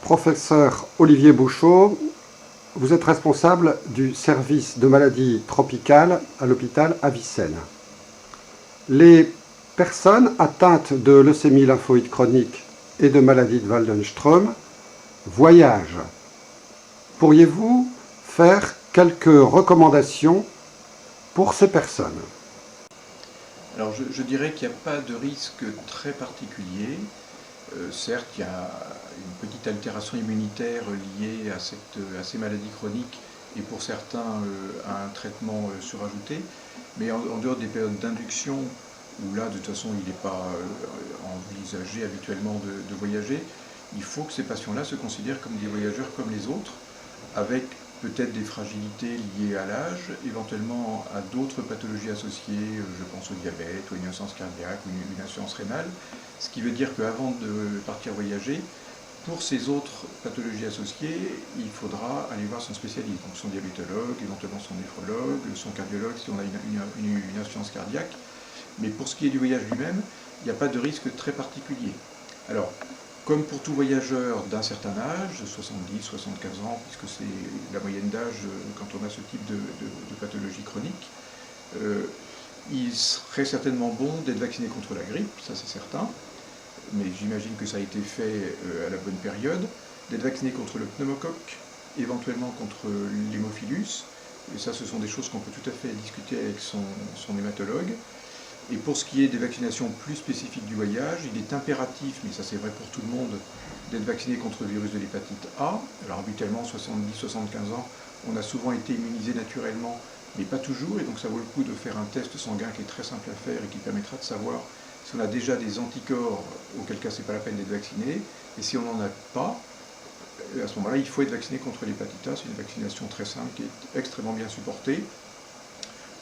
Professeur Olivier Bouchot, vous êtes responsable du service de maladies tropicales à l'hôpital Avicenne. Les personnes atteintes de leucémie lymphoïde chronique et de maladie de Waldenström voyagent. Pourriez-vous faire quelques recommandations pour ces personnes? Alors je dirais qu'il n'y a pas de risque très particulier. Certes, il y a une petite altération immunitaire liée à ces maladies chroniques et pour certains à un traitement surajouté, mais en dehors des périodes d'induction, où là de toute façon il n'est pas envisagé habituellement de voyager, il faut que ces patients-là se considèrent comme des voyageurs comme les autres, avec peut-être des fragilités liées à l'âge, éventuellement à d'autres pathologies associées, je pense au diabète, ou une insuffisance cardiaque, ou une insuffisance rénale, ce qui veut dire qu'avant de partir voyager, pour ces autres pathologies associées, il faudra aller voir son spécialiste, donc son diabétologue, éventuellement son néphrologue, son cardiologue si on a une insuffisance cardiaque. Mais pour ce qui est du voyage lui-même, il n'y a pas de risque très particulier. Alors, comme pour tout voyageur d'un certain âge, 70, 75 ans, puisque c'est la moyenne d'âge quand on a ce type de pathologie chronique, il serait certainement bon d'être vacciné contre la grippe, ça c'est certain, mais j'imagine que ça a été fait à la bonne période, d'être vacciné contre le pneumocoque, éventuellement contre l'hémophilus, et ça ce sont des choses qu'on peut tout à fait discuter avec son hématologue. Et pour ce qui est des vaccinations plus spécifiques du voyage, il est impératif, mais ça c'est vrai pour tout le monde, d'être vacciné contre le virus de l'hépatite A. Alors habituellement, 70-75 ans, on a souvent été immunisé naturellement, mais pas toujours, et donc ça vaut le coup de faire un test sanguin qui est très simple à faire et qui permettra de savoir si on a déjà des anticorps, auquel cas c'est pas la peine d'être vacciné, et si on n'en a pas, à ce moment-là, il faut être vacciné contre l'hépatite A. C'est une vaccination très simple qui est extrêmement bien supportée.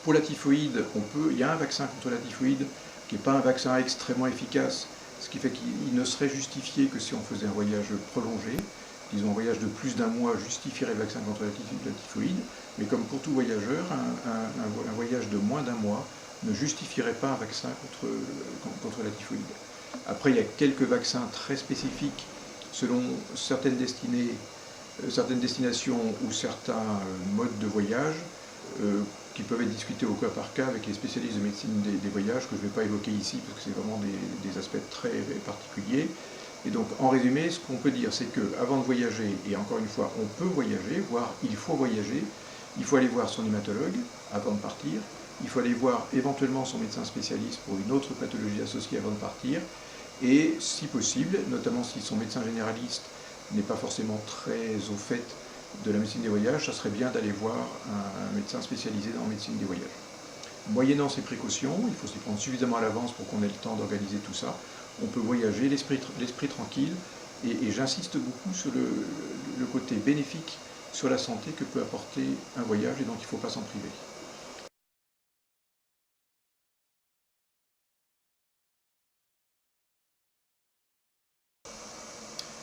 Pour la typhoïde, il y a un vaccin contre la typhoïde qui n'est pas un vaccin extrêmement efficace, ce qui fait qu'il ne serait justifié que si on faisait un voyage prolongé. Disons un voyage de plus d'un mois justifierait le vaccin contre la typhoïde, mais comme pour tout voyageur, un voyage de moins d'un mois ne justifierait pas un vaccin contre la typhoïde. Après, il y a quelques vaccins très spécifiques selon certaines destinations ou certains modes de voyage, qui peuvent être discutés au cas par cas avec les spécialistes de médecine des voyages, que je ne vais pas évoquer ici, parce que c'est vraiment des aspects très particuliers. Et donc, en résumé, ce qu'on peut dire, c'est qu'avant de voyager, et encore une fois, on peut voyager, voire il faut voyager, il faut aller voir son hématologue avant de partir, il faut aller voir éventuellement son médecin spécialiste pour une autre pathologie associée avant de partir, et si possible, notamment si son médecin généraliste n'est pas forcément très au fait de la médecine des voyages, ça serait bien d'aller voir un médecin spécialisé dans la médecine des voyages. Moyennant ces précautions, il faut s'y prendre suffisamment à l'avance pour qu'on ait le temps d'organiser tout ça, on peut voyager l'esprit tranquille, et j'insiste beaucoup sur le côté bénéfique sur la santé que peut apporter un voyage, et donc il ne faut pas s'en priver.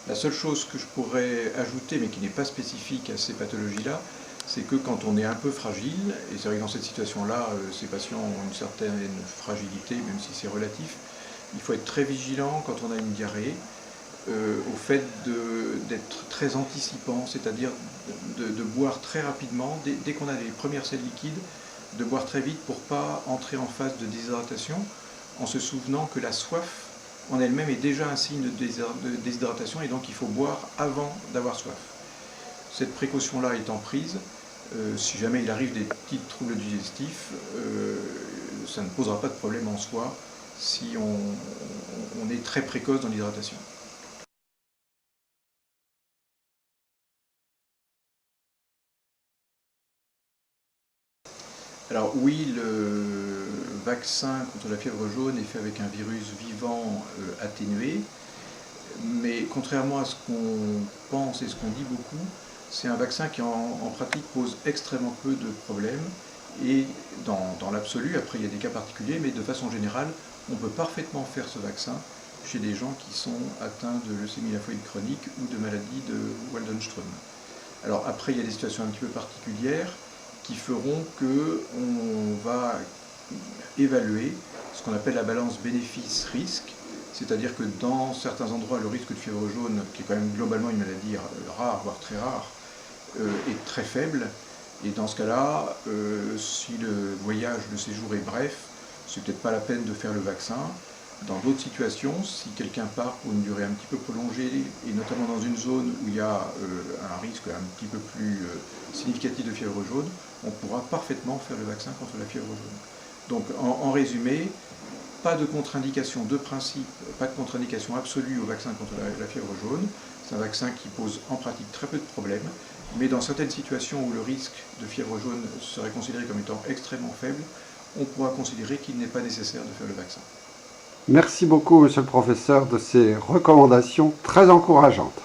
La seule chose que je pourrais ajouter, mais qui n'est pas spécifique à ces pathologies-là, c'est que quand on est un peu fragile, et c'est vrai que dans cette situation-là, ces patients ont une certaine fragilité, même si c'est relatif, il faut être très vigilant quand on a une diarrhée, au fait d'être très anticipant, c'est-à-dire de boire très rapidement, dès qu'on a les premières selles liquides, de boire très vite pour ne pas entrer en phase de déshydratation, en se souvenant que la soif en elle-même est déjà un signe de déshydratation, et donc il faut boire avant d'avoir soif. Cette précaution-là étant prise, si jamais il arrive des petits troubles digestifs, ça ne posera pas de problème en soi si on est très précoce dans l'hydratation. Alors oui, le vaccin contre la fièvre jaune est fait avec un virus vivant atténué, mais contrairement à ce qu'on pense et ce qu'on dit beaucoup, c'est un vaccin qui en pratique pose extrêmement peu de problèmes, et dans l'absolu, après il y a des cas particuliers, mais de façon générale, on peut parfaitement faire ce vaccin chez des gens qui sont atteints de leucémie lymphoïde chronique ou de maladie de Waldenström. Alors après, il y a des situations un petit peu particulières qui feront qu'on va évaluer ce qu'on appelle la balance bénéfice-risque, C'est-à-dire que dans certains endroits, le risque de fièvre jaune, qui est quand même globalement une maladie rare, voire très rare, est très faible. Et dans ce cas-là, si le voyage, le séjour est bref, c'est peut-être pas la peine de faire le vaccin. Dans d'autres situations, si quelqu'un part pour une durée un petit peu prolongée, et notamment dans une zone où il y a un risque un petit peu plus significatif de fièvre jaune, on pourra parfaitement faire le vaccin contre la fièvre jaune. Donc en résumé, pas de contre-indication de principe, pas de contre-indication absolue au vaccin contre la fièvre jaune. C'est un vaccin qui pose en pratique très peu de problèmes, mais dans certaines situations où le risque de fièvre jaune serait considéré comme étant extrêmement faible, on pourra considérer qu'il n'est pas nécessaire de faire le vaccin. Merci beaucoup, monsieur le professeur, de ces recommandations très encourageantes.